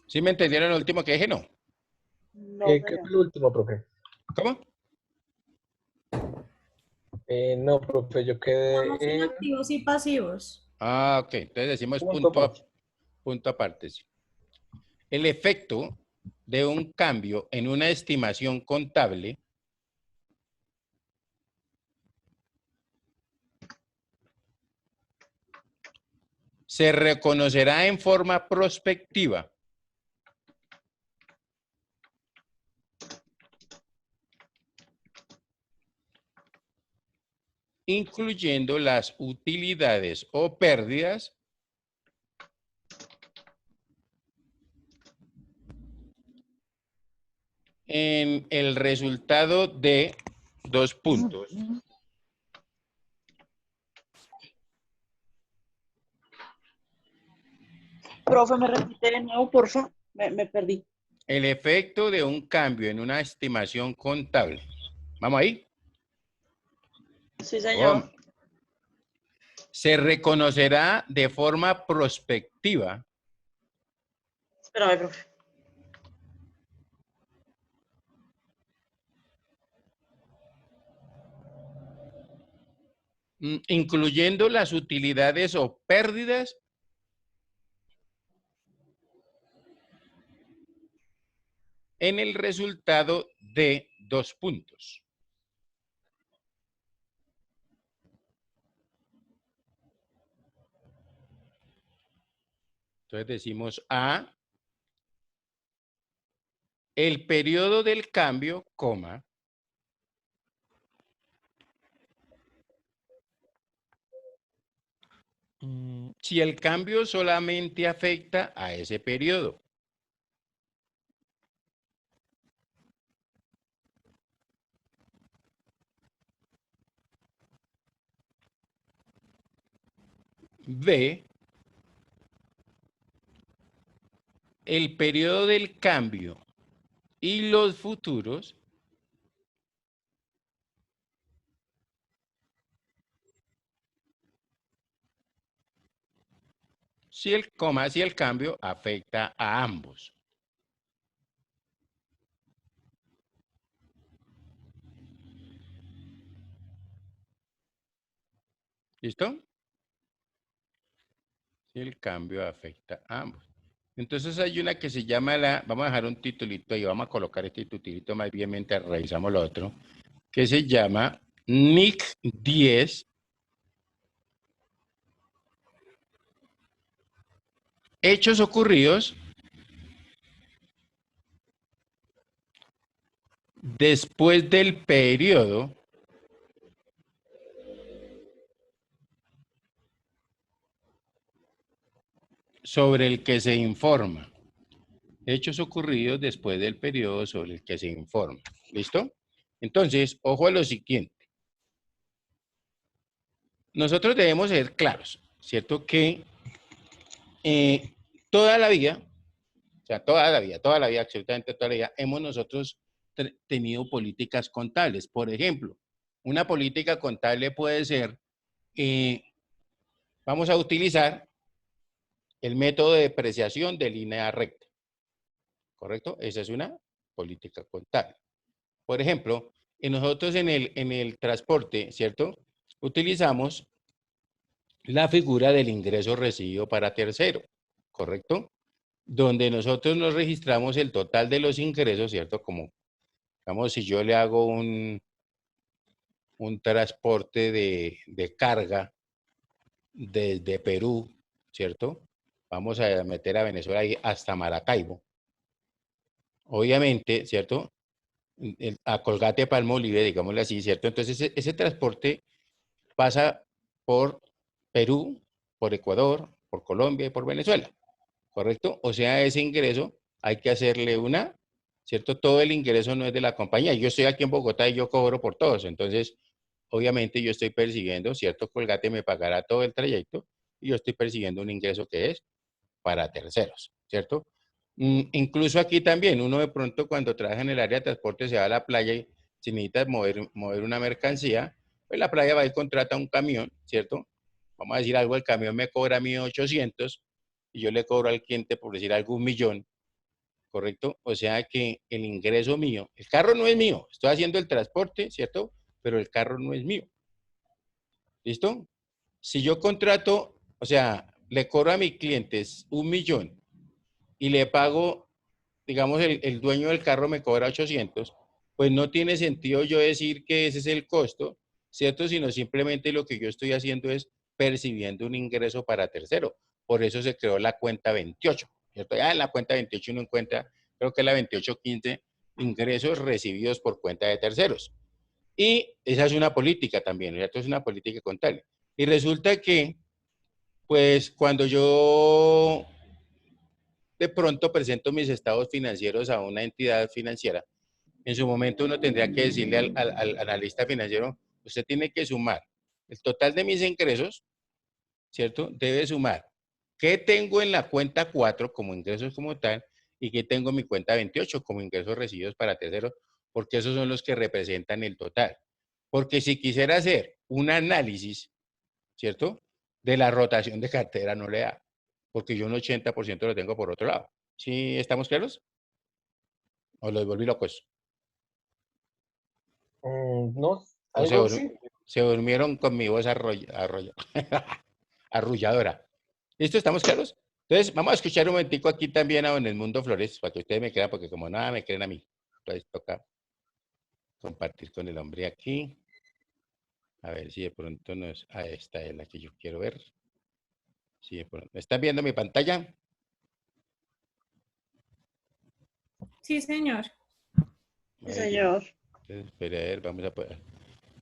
¿Sí me entendieron lo último que dije? No. No, ¿Qué señor. fue lo último, profe? ¿Cómo? No, profe, yo Estamos en quedé en activos y pasivos. Ah, ok. Entonces decimos punto aparte. punto aparte. Sí. El efecto de un cambio en una estimación contable se reconocerá en forma prospectiva incluyendo las utilidades o pérdidas en el resultado de dos puntos. Profe, ¿me repite de nuevo, porfa? Me perdí. El efecto de un cambio en una estimación contable. ¿Vamos ahí? Sí, señor. Se reconocerá de forma prospectiva Espérame, profe. incluyendo las utilidades o pérdidas en el resultado de dos puntos. Entonces decimos A, el periodo del cambio, coma, si el cambio solamente afecta a ese periodo. B, el periodo del cambio y los futuros si el cambio afecta a ambos. ¿Listo? Si el cambio afecta a ambos. Entonces hay una que se llama vamos a dejar un titulito ahí, vamos a colocar este titulito más bien mientras revisamos lo otro, que se llama NIC 10, hechos ocurridos después del periodo sobre el que se informa. Hechos ocurridos después del periodo sobre el que se informa. ¿Listo? Entonces, ojo a lo siguiente. Nosotros debemos ser claros, ¿cierto? Que toda la vida, o sea, toda la vida, absolutamente toda la vida, hemos nosotros tenido políticas contables. Por ejemplo, una política contable puede ser, vamos a utilizar el método de depreciación de línea recta, ¿correcto? Esa es una política contable. Por ejemplo, nosotros en el transporte, ¿cierto? Utilizamos la figura del ingreso recibido para tercero, ¿correcto? Donde nosotros nos registramos el total de los ingresos, ¿cierto? Como, digamos, si yo le hago un transporte de carga desde Perú, ¿cierto? Vamos a meter a Venezuela ahí hasta Maracaibo. Obviamente, ¿cierto? A Colgate Palmolive, digámoslo así, ¿cierto? Entonces, ese transporte pasa por Perú, por Ecuador, por Colombia y por Venezuela, ¿correcto? O sea, ese ingreso hay que hacerle ¿cierto? Todo el ingreso no es de la compañía. Yo estoy aquí en Bogotá y yo cobro por todos. Entonces, obviamente yo estoy persiguiendo, ¿cierto? Colgate me pagará todo el trayecto y yo estoy persiguiendo un ingreso que es para terceros, ¿cierto? Incluso aquí también, uno de pronto cuando trabaja en el área de transporte se va a la playa y si necesita mover una mercancía, pues la playa va y contrata un camión, ¿cierto? Vamos a decir algo, el camión me cobra 1.800 y yo le cobro al cliente, por decir algo, 1.000.000, ¿correcto? O sea que el ingreso mío, el carro no es mío, estoy haciendo el transporte, ¿cierto? Pero el carro no es mío. ¿Listo? Si yo contrato, o sea, le cobro a mis clientes 1.000.000 y le pago, digamos, el dueño del carro me cobra 800, pues no tiene sentido yo decir que ese es el costo, ¿cierto? Sino simplemente lo que yo estoy haciendo es percibiendo un ingreso para tercero. Por eso se creó la cuenta 28, ¿cierto? Ya en la cuenta 28 uno encuentra, creo que es la 2815, ingresos recibidos por cuenta de terceros. Y esa es una política también, ¿cierto? Es una política contable. Y resulta que, pues, cuando yo de pronto presento mis estados financieros a una entidad financiera, en su momento uno tendría que decirle al analista financiero, usted tiene que sumar el total de mis ingresos, ¿cierto? Debe sumar qué tengo en la cuenta 4 como ingresos como tal y qué tengo en mi cuenta 28 como ingresos recibidos para terceros, porque esos son los que representan el total. Porque si quisiera hacer un análisis, ¿cierto? De la rotación de cartera no le da, porque yo un 80% lo tengo por otro lado. ¿Sí estamos claros? ¿O los volví locos? No, ¿O algo sí. se durmieron con mi voz arrulladora? ¿Listo? ¿Estamos claros? Entonces, vamos a escuchar un momentico aquí también a Don Edmundo Flores, para que ustedes me crean, porque como nada me creen a mí. Entonces, toca compartir con el hombre aquí. A ver si de pronto nos... Ah, esta es la que yo quiero ver. Si de pronto... ¿Me están viendo mi pantalla? Sí, señor. Sí, señor. Entonces, espera, a ver, vamos a poder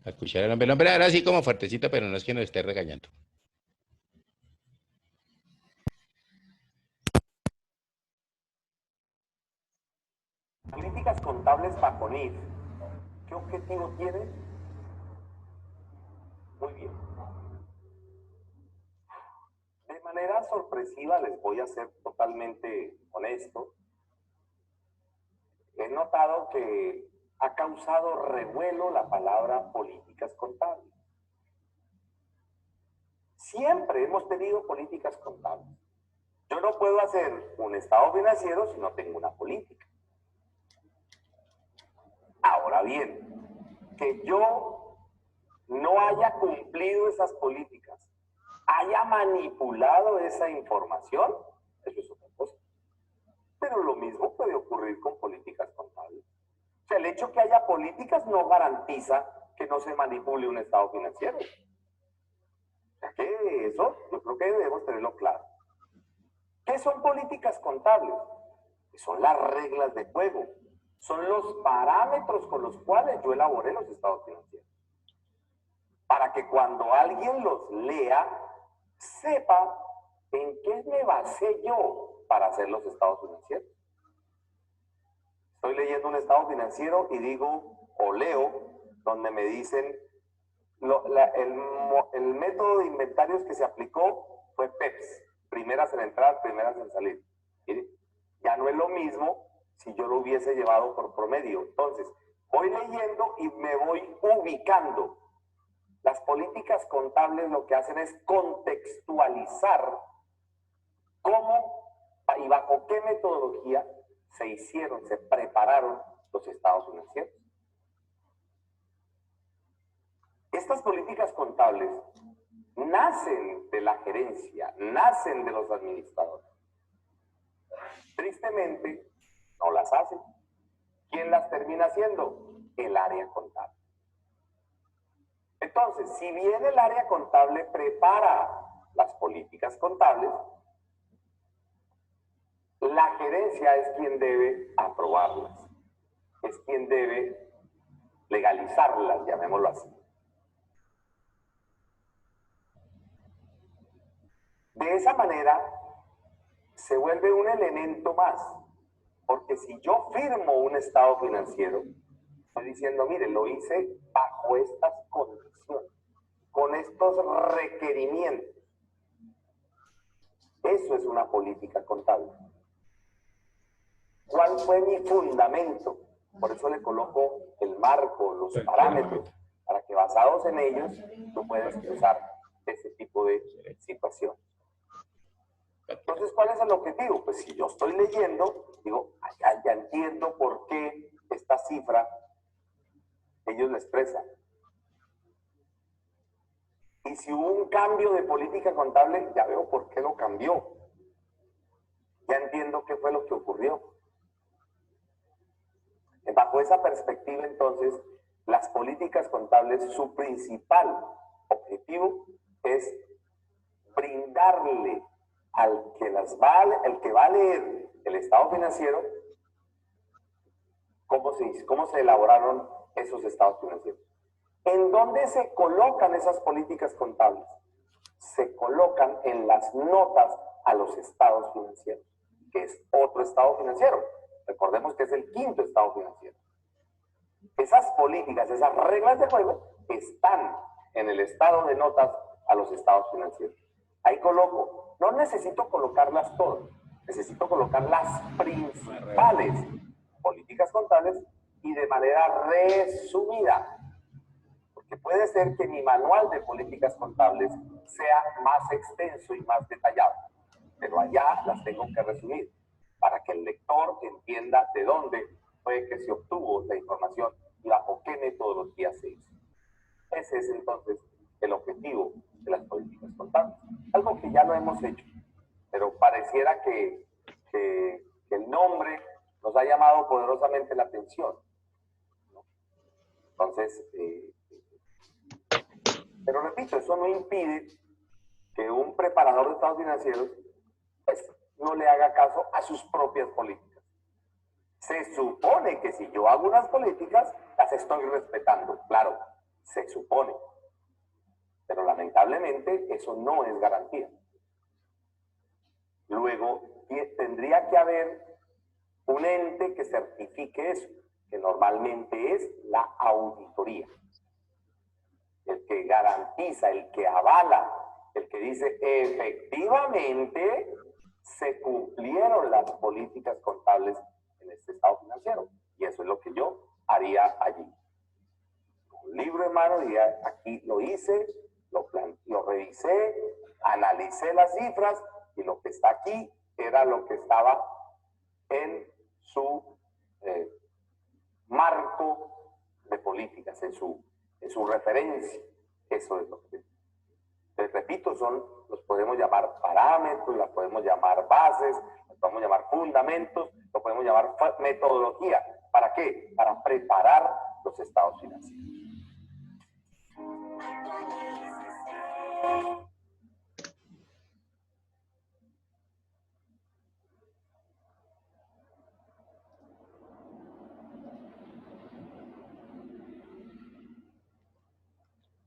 escuchar al hombre. El hombre ahora sí como fuertecito, pero no es que nos esté regañando. Políticas contables Paconir, ¿qué objetivo tiene? Muy bien. De manera sorpresiva, les voy a ser totalmente honesto, he notado que ha causado revuelo la palabra políticas contables. Siempre hemos tenido políticas contables. Yo no puedo hacer un estado financiero si no tengo una política. Ahora bien, que yo no haya cumplido esas políticas, haya manipulado esa información, eso es otra cosa. Pero lo mismo puede ocurrir con políticas contables. O sea, el hecho que haya políticas no garantiza que no se manipule un estado financiero. O sea, que eso yo creo que debemos tenerlo claro. ¿Qué son políticas contables? Que son las reglas de juego, son los parámetros con los cuales yo elaboré los estados financieros. Para que cuando alguien los lea, sepa en qué me basé yo para hacer los estados financieros. Estoy leyendo un estado financiero y digo, o leo, donde me dicen, el método de inventarios que se aplicó fue PEPS, primeras en entrar, primeras en salir. ¿Sí? Ya no es lo mismo si yo lo hubiese llevado por promedio. Entonces, voy leyendo y me voy ubicando. Las políticas contables lo que hacen es contextualizar cómo y bajo qué metodología se hicieron, se prepararon los estados financieros. Estas políticas contables nacen de la gerencia, nacen de los administradores. Tristemente, no las hacen. ¿Quién las termina haciendo? El área contable. Entonces, si bien el área contable prepara las políticas contables, la gerencia es quien debe aprobarlas, es quien debe legalizarlas, llamémoslo así. De esa manera, se vuelve un elemento más, porque si yo firmo un estado financiero, estoy diciendo, mire, lo hice bajo estas condiciones, con estos requerimientos. Eso es una política contable. ¿Cuál fue mi fundamento? Por eso le coloco el marco, los parámetros, para que basados en ellos tú puedas usar ese tipo de situación. Entonces, ¿cuál es el objetivo? Pues si yo estoy leyendo, digo, ya entiendo por qué esta cifra ellos la expresan. Y si hubo un cambio de política contable, ya veo por qué lo cambió. Ya entiendo qué fue lo que ocurrió. Bajo esa perspectiva, entonces, las políticas contables, su principal objetivo es brindarle al que va a leer el estado financiero cómo se elaboraron esos estados financieros. ¿En dónde se colocan esas políticas contables? Se colocan en las notas a los estados financieros, que es otro estado financiero. Recordemos que es el quinto estado financiero. Esas políticas, esas reglas de juego están en el estado de notas a los estados financieros. Ahí coloco, no necesito colocarlas todas, necesito colocar las principales políticas contables y de manera resumida. Porque puede ser que mi manual de políticas contables sea más extenso y más detallado, pero allá las tengo que resumir para que el lector entienda de dónde fue que se obtuvo la información y bajo qué metodología se hizo. Ese es entonces el objetivo de las políticas contables. Algo que ya lo hemos hecho, pero pareciera que el nombre nos ha llamado poderosamente la atención, ¿no? Entonces, pero repito, eso no impide que un preparador de estados financieros pues, no le haga caso a sus propias políticas. Se supone que si yo hago unas políticas, las estoy respetando, claro, se supone. Pero lamentablemente eso no es garantía. Luego, tendría que haber un ente que certifique eso, que normalmente es la auditoría. El que garantiza, el que avala, el que dice efectivamente se cumplieron las políticas contables en este estado financiero. Y eso es lo que yo haría allí. Con un libro en mano diría, aquí lo hice, lo revisé, analicé las cifras y lo que está aquí era lo que estaba en su marco de políticas, en su referencia. Eso es lo que les repito, los podemos llamar parámetros, las podemos llamar bases, las podemos llamar fundamentos, lo podemos llamar metodología. ¿Para qué? Para preparar los estados financieros.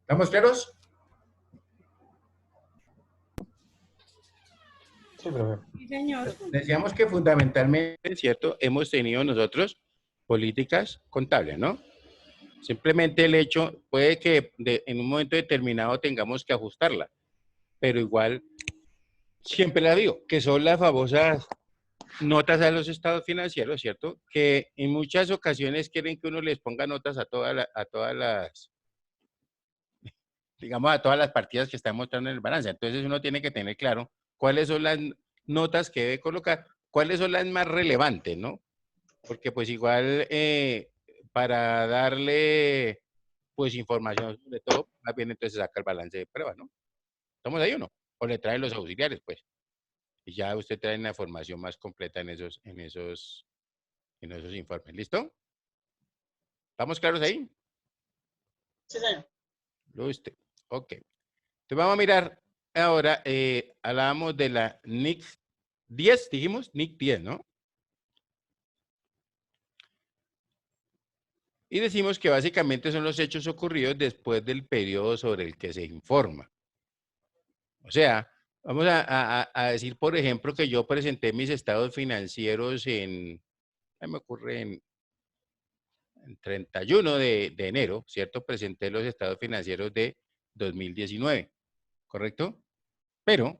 ¿Estamos claros? Sí, profe. Sí, señor. Decíamos que fundamentalmente, ¿cierto? Hemos tenido nosotros políticas contables, ¿no? Simplemente el hecho, puede que en un momento determinado tengamos que ajustarla, pero igual, siempre la digo, que son las famosas notas a los estados financieros, ¿cierto? Que en muchas ocasiones quieren que uno les ponga notas a todas las, digamos, a todas las partidas que están mostrando en el balance. Entonces uno tiene que tener claro cuáles son las notas que debe colocar, cuáles son las más relevantes, ¿no? Porque pues igual para darle pues información sobre todo, más bien entonces saca el balance de prueba, ¿no? ¿Estamos ahí o no? O le traen los auxiliares, pues. Y ya usted trae una formación más completa en esos informes. ¿Listo? ¿Estamos claros ahí? Sí, señor. Listo. Ok. Entonces vamos a mirar ahora, hablábamos de la NIC 10, dijimos, NIC 10, ¿no? Y decimos que básicamente son los hechos ocurridos después del periodo sobre el que se informa. O sea, vamos a decir, por ejemplo, que yo presenté mis estados financieros me ocurre en 31 de enero, ¿cierto? Presenté los estados financieros de 2019, ¿correcto? Pero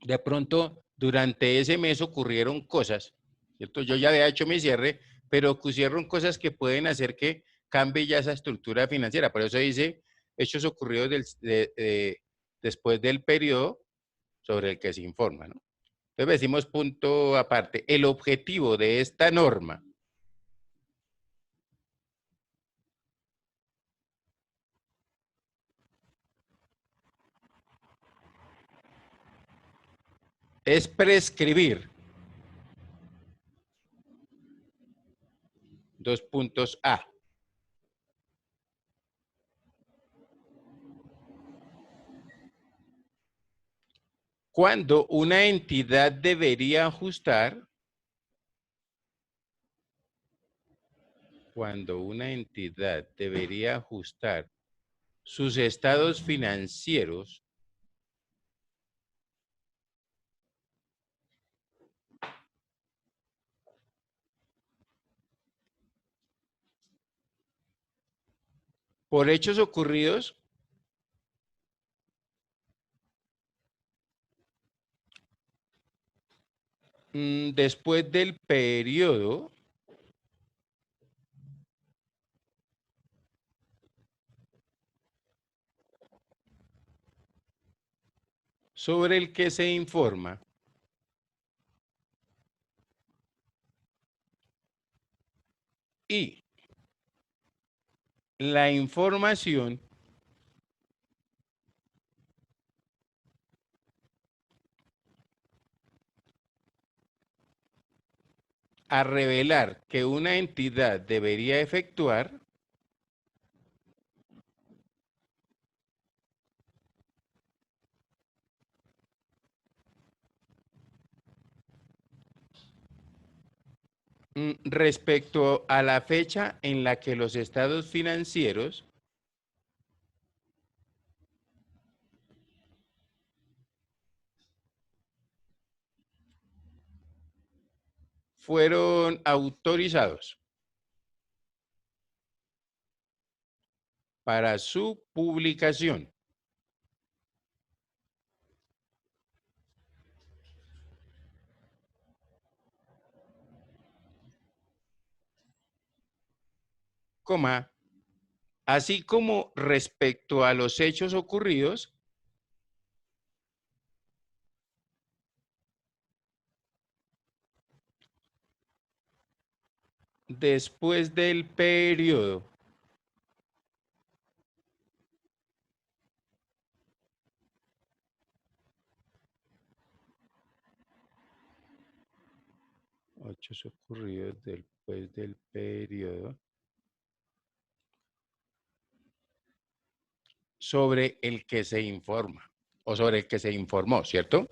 de pronto, durante ese mes ocurrieron cosas, ¿cierto? Yo ya había hecho mi cierre, pero ocurrieron cosas que pueden hacer que cambie ya esa estructura financiera. Por eso dice, hechos ocurridos después del periodo sobre el que se informa, ¿no? Entonces decimos punto aparte. El objetivo de esta norma es prescribir. Dos puntos A. Cuando una entidad debería ajustar, sus estados financieros por hechos ocurridos después del periodo sobre el que se informa y la información a revelar que una entidad debería efectuar respecto a la fecha en la que los estados financieros fueron autorizados para su publicación. Coma, así como respecto a los hechos ocurridos después del periodo hechos ocurridos después del periodo sobre el que se informa o sobre el que se informó, ¿cierto?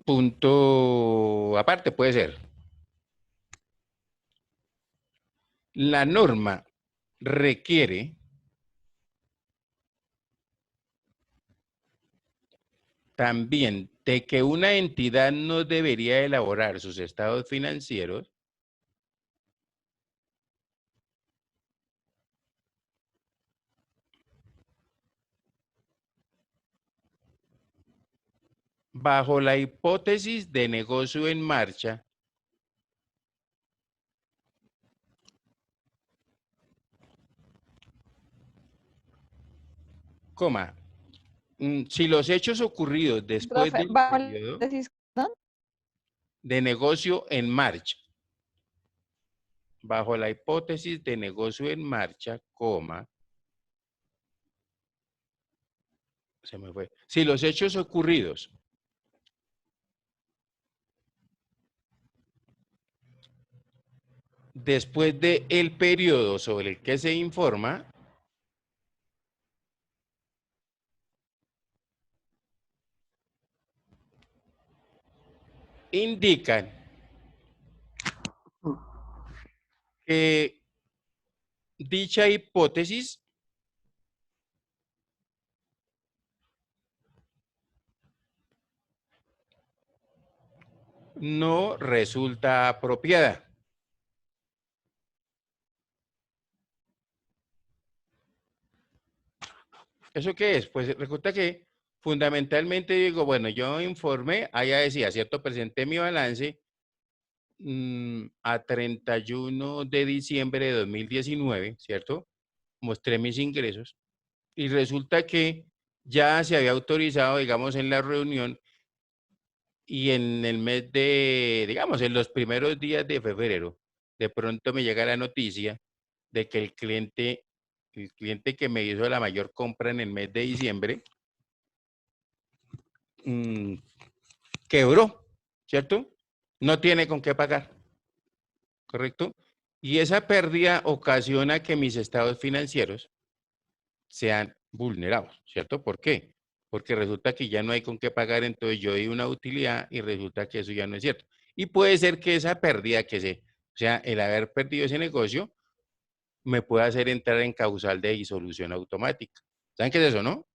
Punto aparte puede ser. La norma requiere también de que una entidad no debería elaborar sus estados financieros bajo la hipótesis de negocio en marcha coma, si los hechos ocurridos después Profe, del bajo periodo la tesis, ¿no? de negocio en marcha, bajo la hipótesis de negocio en marcha, coma, se me fue. Si los hechos ocurridos después del periodo sobre el que se informa indican que dicha hipótesis no resulta apropiada. ¿Eso qué es? Pues resulta que fundamentalmente digo, bueno, yo informé, allá decía, ¿cierto? Presenté mi balance a 31 de diciembre de 2019, ¿cierto? mostré mis ingresos y resulta que ya se había autorizado, digamos, en la reunión y en el mes de, digamos, en los primeros días de febrero, de pronto me llega la noticia de que el cliente que me hizo la mayor compra en el mes de diciembre, quebró, ¿cierto? No tiene con qué pagar, ¿correcto? Y esa pérdida ocasiona que mis estados financieros sean vulnerados, ¿cierto? ¿Por qué? Porque resulta que ya no hay con qué pagar, entonces yo di una utilidad y resulta que eso ya no es cierto. Y puede ser que esa pérdida o sea, el haber perdido ese negocio, me pueda hacer entrar en causal de disolución automática. ¿Saben qué es eso, no?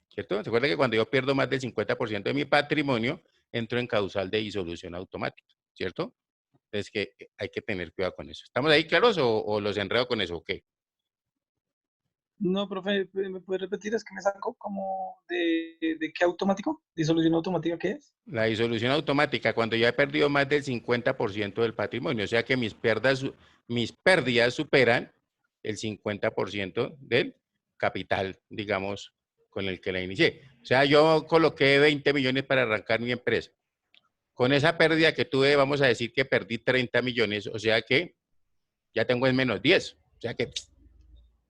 ¿Cierto? Se acuerda que cuando yo pierdo más del 50% de mi patrimonio, entro en causal de disolución automática, ¿cierto? Entonces que hay que tener cuidado con eso. ¿Estamos ahí claros o los enredo con eso o qué? No, profe, ¿me puede repetir? Es que me sacó como de qué automático, disolución automática, ¿qué es? La disolución automática, cuando ya he perdido más del 50% del patrimonio, o sea que mis pérdidas superan el 50% del capital, digamos, con el que la inicié. O sea, yo coloqué 20 millones para arrancar mi empresa. Con esa pérdida que tuve, vamos a decir que perdí 30 millones, o sea que ya tengo en menos 10. O sea que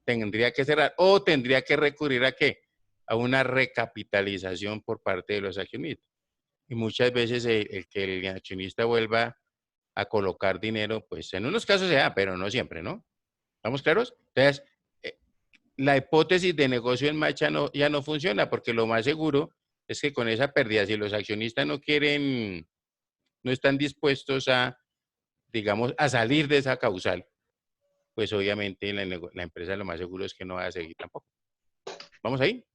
tendría que cerrar o tendría que recurrir a qué? A una recapitalización por parte de los accionistas. Y muchas veces el que el accionista vuelva a colocar dinero, pues en unos casos se da, pero no siempre, ¿no? ¿Estamos claros? Entonces, la hipótesis de negocio en marcha ya no funciona, porque lo más seguro es que con esa pérdida, si los accionistas no están dispuestos a, digamos, a salir de esa causal, pues obviamente la empresa lo más seguro es que no va a seguir tampoco. ¿Vamos ahí?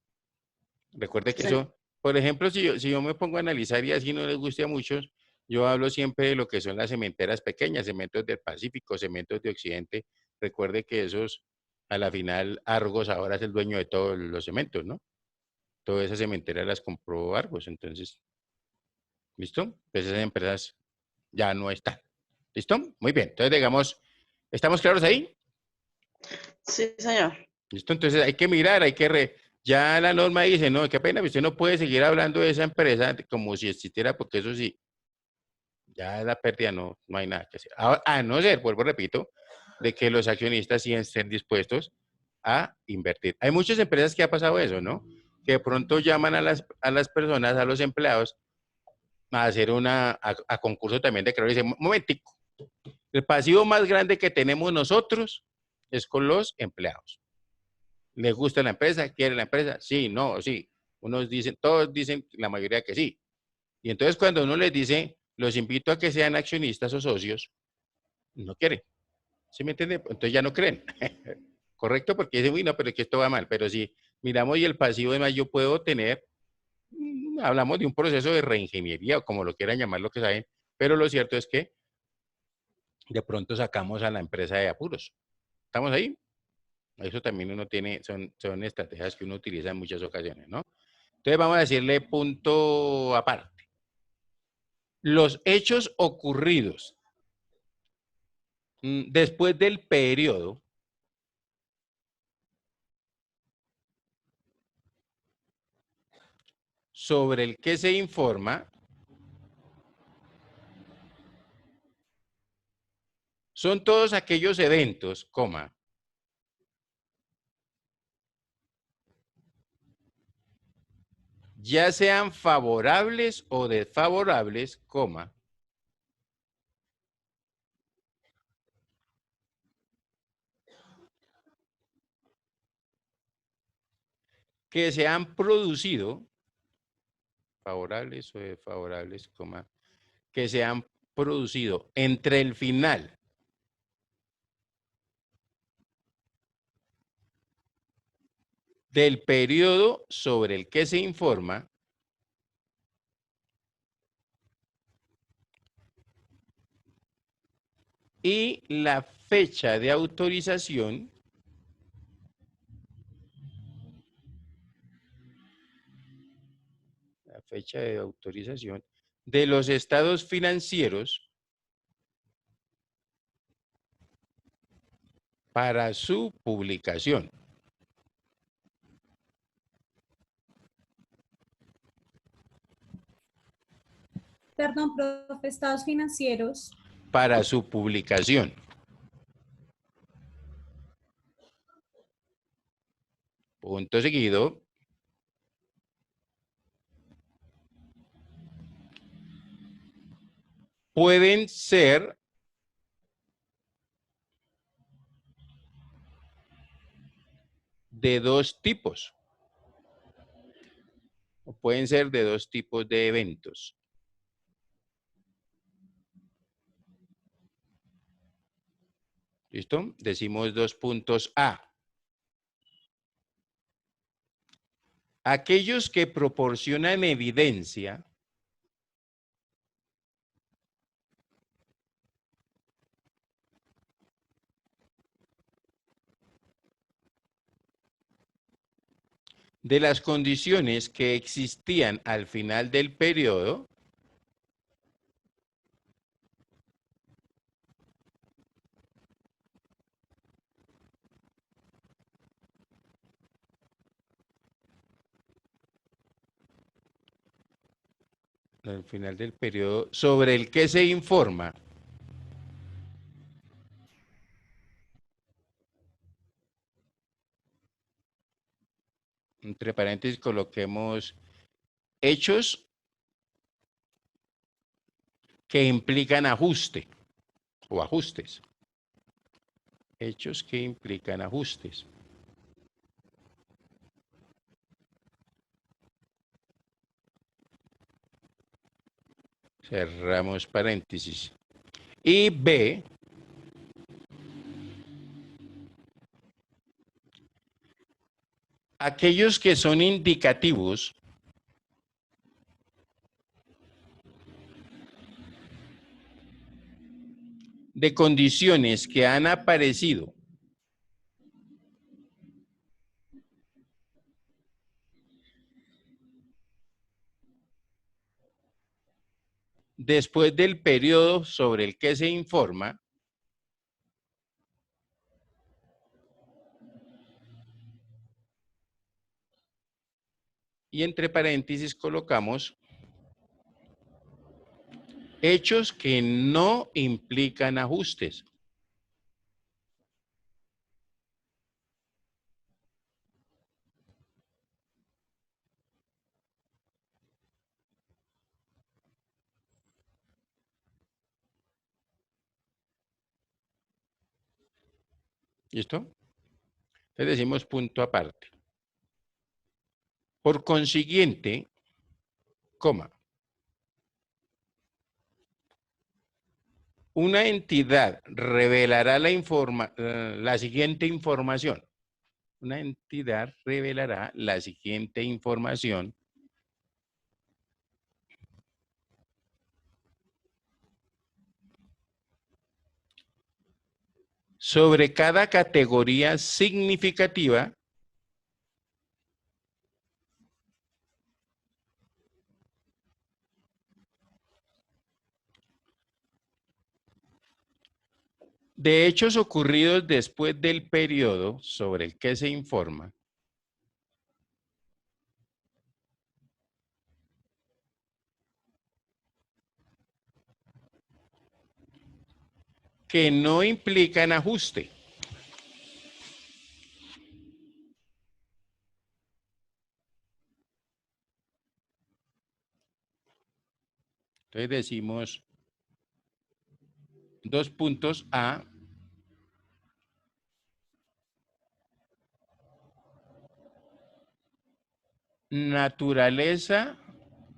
Recuerde que Sí. eso, por ejemplo, si yo me pongo a analizar y así no les guste a muchos, yo hablo siempre de lo que son las cementeras pequeñas, Cementos del Pacífico, Cementos de Occidente. Recuerde que esos, a la final, Argos ahora es el dueño de todos los cementos, ¿no? Todas esas cementeras las compró Argos, entonces, ¿listo? Pues esas empresas ya no están. ¿Listo? Muy bien. Entonces, digamos, ¿estamos claros ahí? Sí, señor. ¿Listo? Entonces hay que mirar, ya la norma dice, no, qué pena, usted no puede seguir hablando de esa empresa como si existiera, porque eso sí, ya la pérdida no hay nada que hacer. A no ser, vuelvo, repito, de que los accionistas sí estén dispuestos a invertir. Hay muchas empresas que ha pasado eso, ¿no? Que de pronto llaman a las personas, a los empleados, a hacer a concurso también de creadores. Dicen, momentico, el pasivo más grande que tenemos nosotros es con los empleados. ¿Les gusta la empresa? ¿Quiere la empresa? Sí, no, sí. Todos dicen, la mayoría que sí. Y entonces cuando uno les dice, los invito a que sean accionistas o socios, no quieren. ¿Sí me entiende? Entonces ya no creen. ¿Correcto? Porque dicen, uy, no, pero es que esto va mal. Pero si miramos y el pasivo, además, yo puedo tener, hablamos de un proceso de reingeniería o como lo quieran llamar, lo que saben, pero lo cierto es que de pronto sacamos a la empresa de apuros. ¿Estamos ahí? Eso también uno tiene, son estrategias que uno utiliza en muchas ocasiones, ¿no? Entonces vamos a decirle punto aparte. Los hechos ocurridos después del periodo sobre el que se informa son todos aquellos eventos, ya sean favorables o desfavorables, que se han producido, favorables o desfavorables, que se han producido entre el final del periodo sobre el que se informa y la fecha de autorización de los estados financieros para su publicación. Perdón, profe, estados financieros. Para su publicación. Punto seguido. Pueden ser de dos tipos. O pueden ser de dos tipos de eventos. ¿Listo? Decimos 2 puntos A. Aquellos que proporcionan evidencia de las condiciones que existían al final del periodo al final del periodo sobre el que se informa entre paréntesis coloquemos hechos que implican ajuste o ajustes. Hechos que implican ajustes. Cerramos paréntesis. Y B, aquellos que son indicativos de condiciones que han aparecido después del periodo sobre el que se informa y entre paréntesis colocamos hechos que no implican ajustes. ¿Listo? Entonces decimos punto aparte. Por consiguiente, coma, una entidad revelará la siguiente información. Una entidad revelará la siguiente información sobre cada categoría significativa de hechos ocurridos después del periodo sobre el que se informa que no implican ajuste. Entonces decimos 2 puntos A, naturaleza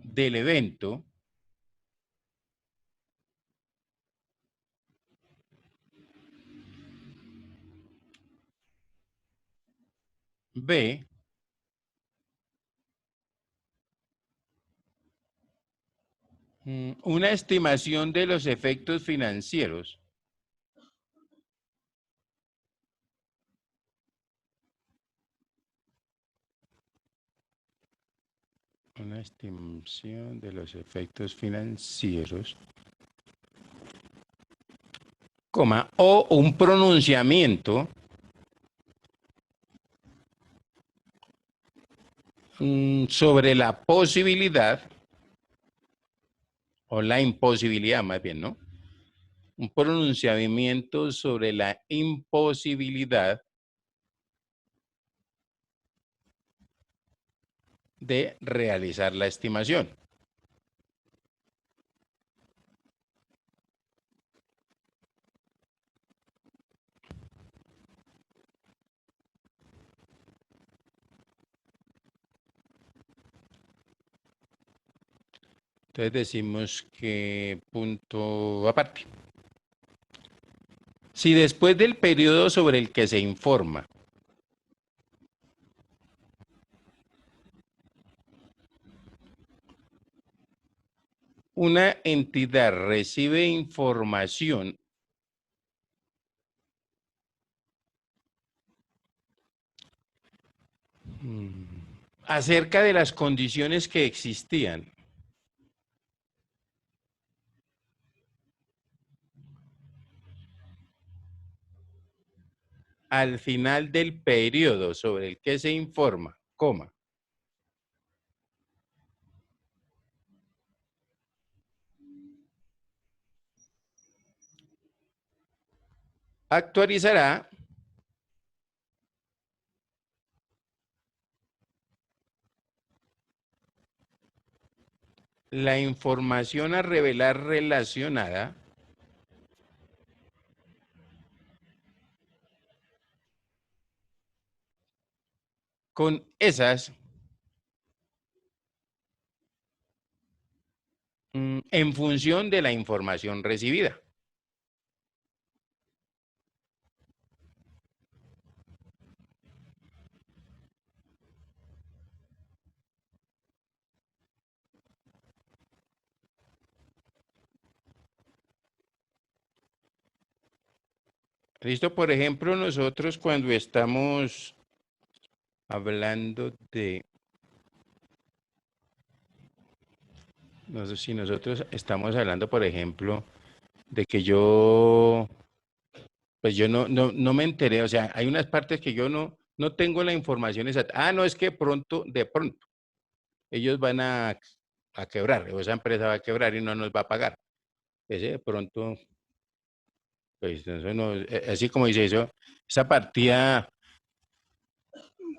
del evento B, una estimación de los efectos financieros una estimación de los efectos financieros, coma, o un pronunciamiento sobre la posibilidad, o la imposibilidad más bien, ¿no? Un pronunciamiento sobre la imposibilidad de realizar la estimación. Entonces decimos que punto aparte. Si después del periodo sobre el que se informa una entidad recibe información acerca de las condiciones que existían al final del periodo sobre el que se informa, coma, actualizará la información a revelar relacionada con esas en función de la información recibida. ¿Listo? Por ejemplo, nosotros cuando estamos hablando de, no sé si nosotros estamos hablando, por ejemplo, de que yo, pues yo no me enteré, o sea, hay unas partes que yo no tengo la información exacta. Ah, no, es que de pronto, ellos van a quebrar, o esa empresa va a quebrar y no nos va a pagar. Ese de pronto, pues eso no, así como dice eso, esa partida,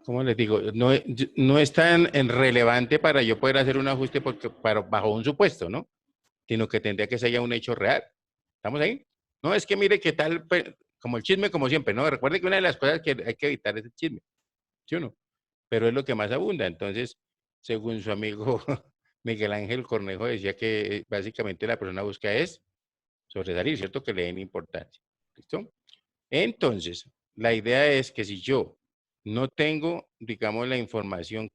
¿cómo les digo? No es tan relevante para yo poder hacer un ajuste porque, bajo un supuesto, ¿no? Sino que tendría que ser ya un hecho real. ¿Estamos ahí? No, es que mire qué tal, como el chisme, como siempre, ¿no? Recuerde que una de las cosas que hay que evitar es el chisme, ¿sí o no? Pero es lo que más abunda. Entonces, según su amigo Miguel Ángel Cornejo, decía que básicamente la persona busca es sobresalir, ¿cierto? Que le den importancia. ¿Listo? Entonces, la idea es que si yo no tengo, digamos, la información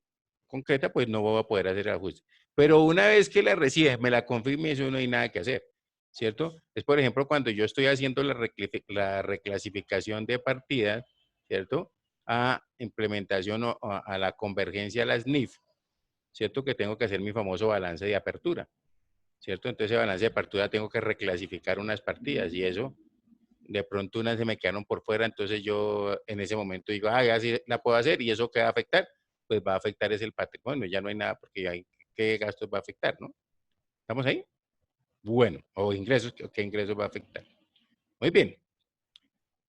concreta, pues no voy a poder hacer el ajuste. Pero una vez que la recibe, me la confirme, eso no hay nada que hacer, ¿cierto? Es, por ejemplo, cuando yo estoy haciendo la reclasificación de partidas, ¿cierto? A implementación o a la convergencia a las NIF, ¿cierto? Que tengo que hacer mi famoso balance de apertura, ¿cierto? Entonces, ese balance de apertura tengo que reclasificar unas partidas y eso de pronto unas se me quedaron por fuera, entonces yo en ese momento digo, ah, ya sí la puedo hacer y eso qué va a afectar, pues va a afectar es el patrimonio, ya no hay nada porque ya hay qué gastos va a afectar, ¿no? ¿Estamos ahí? Bueno, o ingresos, ¿qué ingresos va a afectar? Muy bien.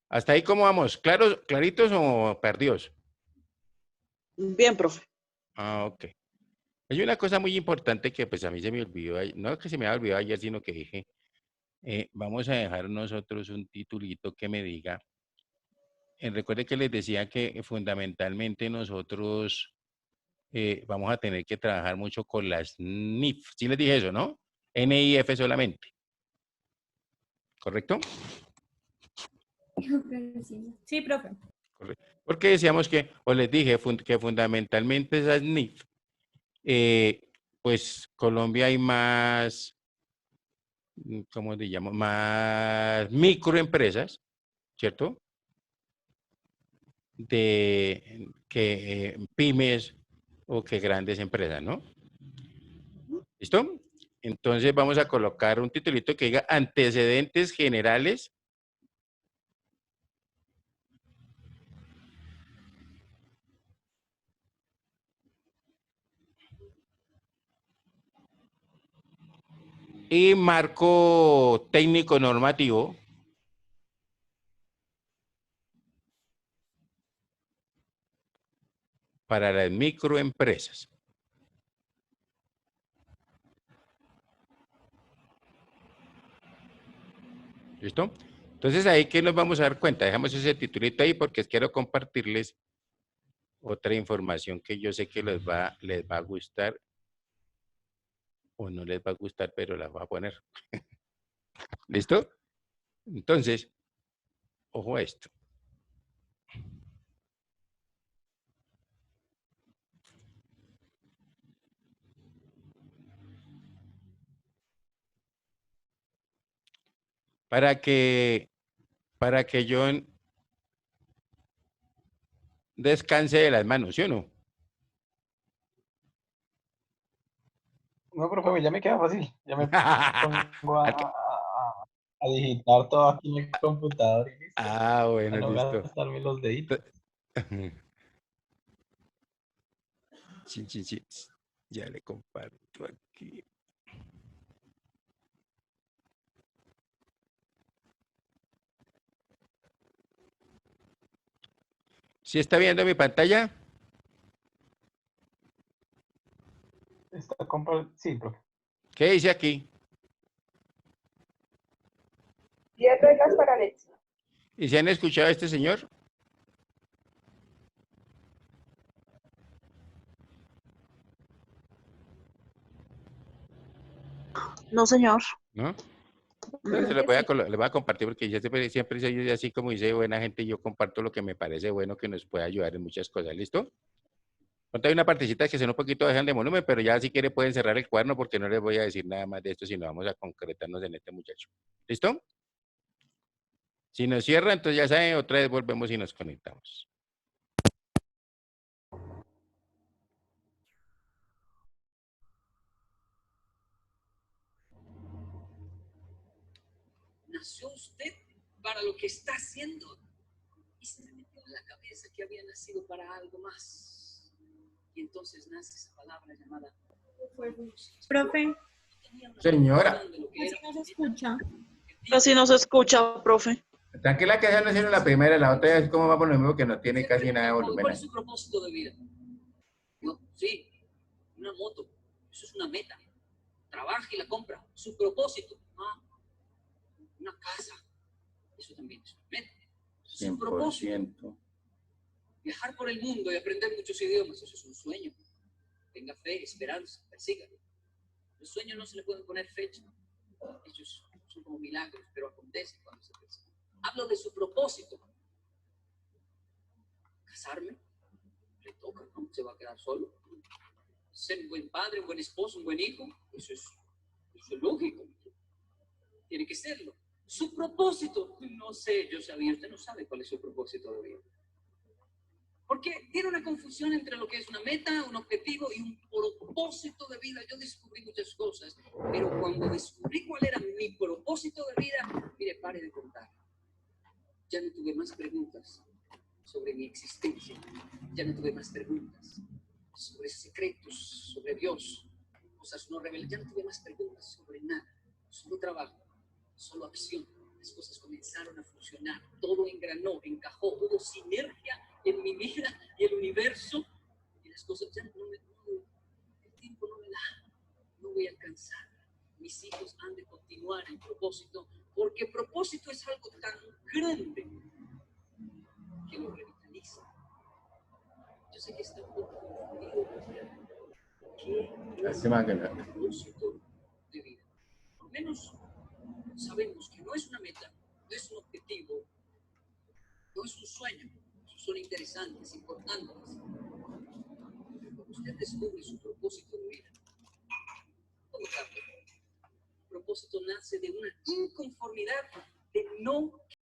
¿Hasta ahí cómo vamos? ¿Claros, claritos o perdidos? Bien, profe. Ah, ok. Hay una cosa muy importante que pues a mí se me olvidó, no que se me había olvidado ayer, sino que dije, vamos a dejar nosotros un titulito que me diga. Recuerde que les decía que fundamentalmente nosotros vamos a tener que trabajar mucho con las NIF. Sí les dije eso, ¿no? NIF solamente. ¿Correcto? Sí, profe. Correcto. Porque decíamos que, o les dije que fundamentalmente esas NIF, pues Colombia hay más, ¿cómo le llamo? Más microempresas, ¿cierto? De que pymes o que grandes empresas, ¿no? ¿Listo? Entonces vamos a colocar un titulito que diga antecedentes generales y marco técnico normativo para las microempresas. ¿Listo? Entonces ahí que nos vamos a dar cuenta, dejamos ese titulito ahí porque quiero compartirles otra información que yo sé que les va a gustar o no les va a gustar, pero la voy a poner. ¿Listo? Entonces, ojo a esto. Para que yo descanse de las manos, ¿sí o no? No, profe, ya me queda fácil. Ya me pongo a digitar todo aquí en el computador y listo. Ah, A bueno, no listo. gastarme los deditos. Sí, sí, sí. Ya le comparto aquí. ¿Sí está viendo mi pantalla? Sí, profe. ¿Qué dice aquí? 10 reglas para el éxito. ¿Y se han escuchado a este señor? No, señor. ¿No? Entonces Creo que sí. le voy a compartir porque yo siempre soy así como dice buena gente, yo comparto lo que me parece bueno que nos puede ayudar en muchas cosas. ¿Listo? Ponte hay una partecita que son un poquito dejan de volumen, pero ya si quiere pueden cerrar el cuaderno porque no les voy a decir nada más de esto, sino vamos a concretarnos en este muchacho. ¿Listo? Si nos cierra, entonces ya saben, otra vez volvemos y nos conectamos. ¿Nació usted para lo que está haciendo? Y se le metió en la cabeza que había nacido para algo más. Y entonces nace esa palabra llamada Profe, Señora. así no se escucha. Casi no se escucha, profe. Tranquila que esa no es la primera, la otra es como va por lo mismo que no tiene casi nada de volumen. ¿Cuál es su propósito de vida? No, sí, una moto. Eso es una meta. Trabaja y la compra. Su propósito. Ah, una casa. Eso también es una meta. Su propósito. 100%. Viajar por el mundo y aprender muchos idiomas. Eso es un sueño. Tenga fe, esperanza, persígalo. Los sueños no se le pueden poner fecha. Ellos son como milagros, pero acontecen cuando se persiguen. Hablo de su propósito. Casarme, le toca, ¿no? Se va a quedar solo. Ser un buen padre, un buen esposo, un buen hijo, eso es lógico. Tiene que serlo. Su propósito, no sé, yo sabía, usted no sabe cuál es su propósito de vida. Porque tiene una confusión entre lo que es una meta, un objetivo y un propósito de vida. Yo descubrí muchas cosas, pero cuando descubrí cuál era mi propósito de vida, mire, pare de contar. Ya no tuve más preguntas sobre mi existencia. Ya no tuve más preguntas sobre secretos, sobre Dios, cosas no reveladas. Ya no tuve más preguntas sobre nada. Solo trabajo, solo acción. Las cosas comenzaron a funcionar. Todo engranó, encajó. Hubo sinergia en mi vida y el universo. Y las cosas ya el tiempo no me da. No voy a alcanzar. Mis hijos han de continuar el propósito, porque propósito es algo tan grande que lo revitaliza. Yo sé que está un poco confundido. ¿Qué es el propósito de vida? Al menos sabemos que no es una meta, no es un objetivo, no es un sueño. Son interesantes, importantes. Pero cuando usted descubre su propósito de vida, todo cambia. El propósito nace de una inconformidad de no